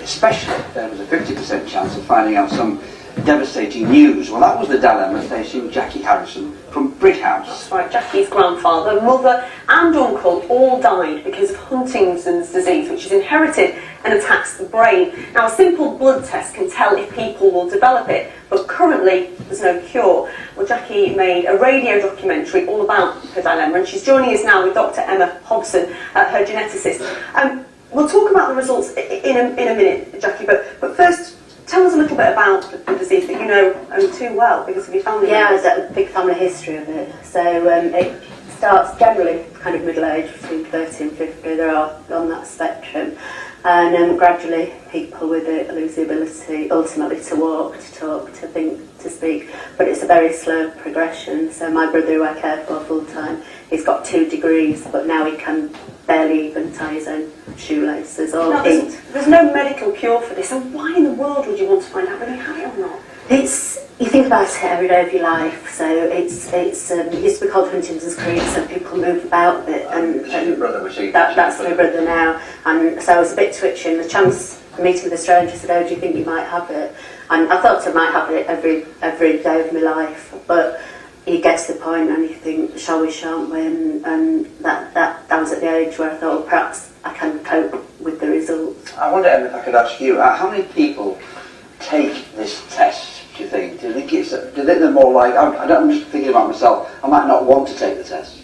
especially if there was a 50% chance of finding out some devastating news. Well, that was the dilemma facing Jacqui Harrison from Brickhouse. That's right, Jacqui's grandfather, mother and uncle all died because of Huntington's disease, which is inherited and attacks the brain. Now, a simple blood test can tell if people will develop it, but currently there's no cure. Well, Jacqui made a radio documentary all about her dilemma, and she's joining us now with Dr. Emma Hobson, her geneticist. We'll talk about the results in a minute, Jacqui, but first, tell us a little bit about the disease that you know only too well because of your family. Yeah, there's a big family history of it. So it starts generally kind of middle age, between 30 and 50. There are on that spectrum. And gradually people with it lose the ability ultimately to walk, to talk, to think, to speak. But it's a very slow progression. So my brother, who I care for full time, he's got 2 degrees, but now he can barely even tie his own shoelaces or eat. There's no medical cure for this, so why in the world would you want to find out whether you have it or not? You think about it every day of your life. So it used to be called Huntington's creed, so people move about a bit, and that's my brother now. And so I was a bit twitching. The chance of meeting with a stranger said, "Oh, do you think you might have it?" And I thought I might have it every day of my life, but you get to the point and you think, shall we, shan't we? And that was at the age where I thought, well, perhaps I can cope with the results. I wonder, Emma, if I could ask you, how many people take this test, do you think? Do you think they're more like, I'm just thinking about myself, I might not want to take the test.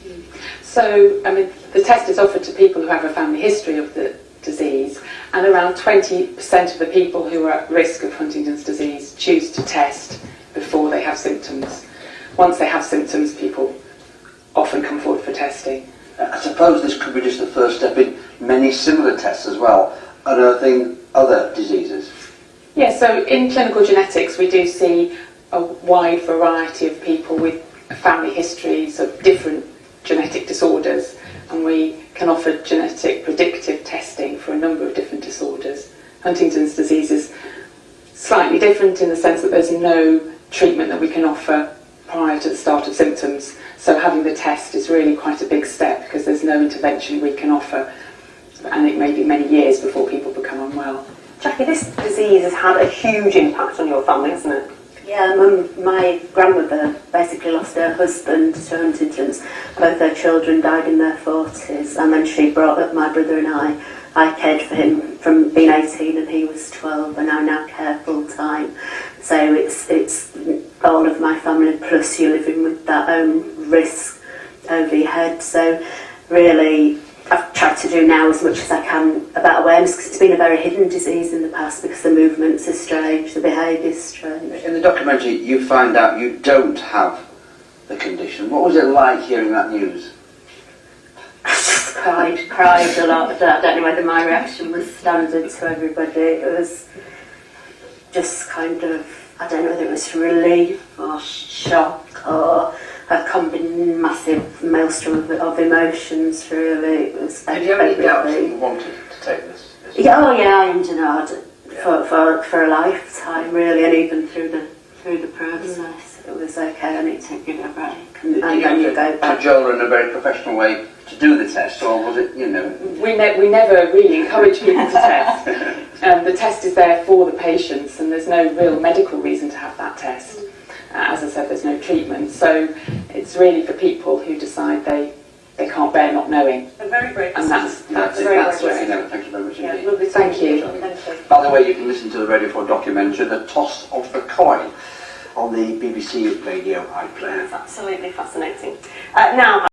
So, I mean, the test is offered to people who have a family history of the disease, and around 20% of the people who are at risk of Huntington's disease choose to test before they have symptoms. Once they have symptoms, people often come forward for testing. I suppose this could be just the first step in many similar tests as well, unearthing other diseases. Yeah, so in clinical genetics we do see a wide variety of people with family histories of different genetic disorders, and we can offer genetic predictive testing for a number of different disorders. Huntington's disease is slightly different in the sense that there's no treatment that we can offer prior to the start of symptoms, so having the test is really quite a big step because there's no intervention we can offer, and it may be many years before people become unwell. Jacqui, this disease has had a huge impact on your family, hasn't it? Yeah, my grandmother basically lost her husband to Huntington's. Both her children died in their 40s, and then she brought up my brother and I. I cared for him from being 18 and he was 12, and I now care full time. So it's all of my family, plus you're living with that own risk over your head. So really, I've tried to do now as much as I can about awareness, because it's been a very hidden disease in the past because the movements are strange, the behaviour's strange. In the documentary, you find out you don't have the condition. What was it like hearing that news? I just cried a lot. I don't know whether my reaction was standard to everybody. It was just kind of, I don't know whether it was relief or shock or a massive maelstrom of emotions, really. It was Did you have any doubts that you wanted to take this? Yeah, I am denied for a lifetime, really, and even through the process. It was okay, I need to give it a break. And then you go back. Cajole in a very professional way to do the test, or was it, We never really encourage people to test. The test is there for the patients, and there's no real medical reason to have that test. As I said, there's no treatment, so it's really for people who decide they can't bear not knowing. A very brave. And that's That's very it. brave. Thank you very much indeed. Yeah, lovely. Thank you. Thank you. By the way, you can listen to the Radio 4 documentary, The Toss of the Coin, on the BBC Radio iPlayer. That's absolutely fascinating. Now.